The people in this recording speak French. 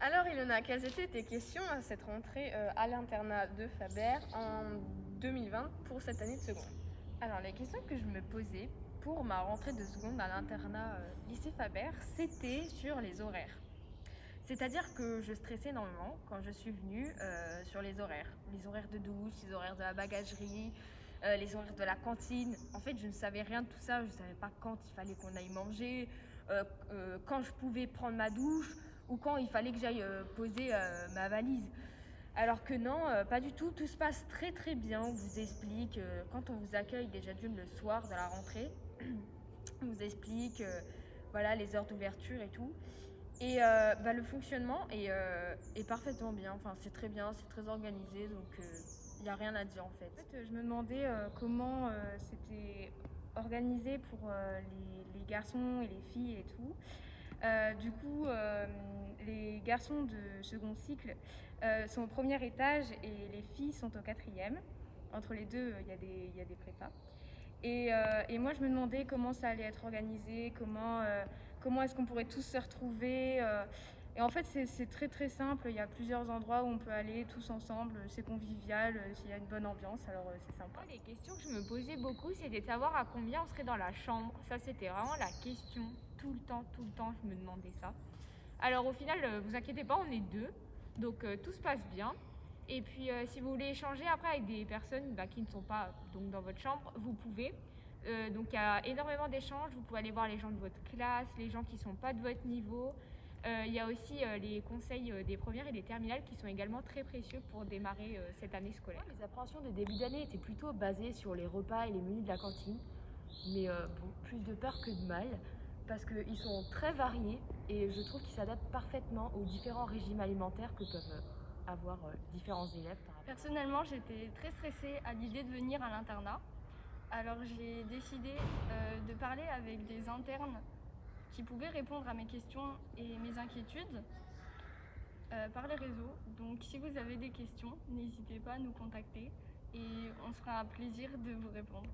Alors Ilona, quelles étaient tes questions à cette rentrée à l'internat de Faber en 2020 pour cette année de seconde? Alors les questions que je me posais pour ma rentrée de seconde à l'internat lycée Faber, c'était sur les horaires. C'est-à-dire que je stressais énormément quand je suis venue sur les horaires de douche, les horaires de la bagagerie, les horaires de la cantine. En fait, je ne savais rien de tout ça, je ne savais pas quand il fallait qu'on aille manger, quand je pouvais prendre ma douche ou quand il fallait que j'aille poser ma valise. Alors que non, pas du tout, tout se passe très très bien. On vous explique, quand on vous accueille déjà d'une le soir de la rentrée, on vous explique voilà, les heures d'ouverture et tout. Et le fonctionnement est parfaitement bien, enfin, c'est très bien, c'est très organisé, donc il n'y a rien à dire en fait. Je me demandais comment c'était organisé pour les garçons et les filles et tout. Les garçons de second cycle sont au premier étage et les filles sont au quatrième. Entre les deux, il y a des prépas. Et moi, je me demandais comment ça allait être organisé, comment est-ce qu'on pourrait tous se retrouver. Et en fait, c'est très très simple. Il y a plusieurs endroits où on peut aller tous ensemble. C'est convivial, il y a une bonne ambiance, alors c'est sympa. Les questions que je me posais beaucoup, c'était de savoir à combien on serait dans la chambre. Ça, c'était vraiment la question. Tout le temps, je me demandais ça. Alors au final, vous inquiétez pas, on est deux. Donc tout se passe bien. Et puis si vous voulez échanger après avec des personnes qui ne sont pas donc, dans votre chambre, vous pouvez. Donc il y a énormément d'échanges. Vous pouvez aller voir les gens de votre classe, les gens qui ne sont pas de votre niveau. Il y a aussi les conseils des premières et des terminales qui sont également très précieux pour démarrer cette année scolaire. Mes appréhensions de début d'année étaient plutôt basées sur les repas et les menus de la cantine. Mais plus de peur que de mal, parce qu'ils sont très variés et je trouve qu'ils s'adaptent parfaitement aux différents régimes alimentaires que peuvent avoir différents élèves par rapport. Personnellement, j'étais très stressée à l'idée de venir à l'internat. Alors j'ai décidé de parler avec des internes qui pouvaient répondre à mes questions et mes inquiétudes par les réseaux. Donc si vous avez des questions, n'hésitez pas à nous contacter et on se fera un plaisir de vous répondre.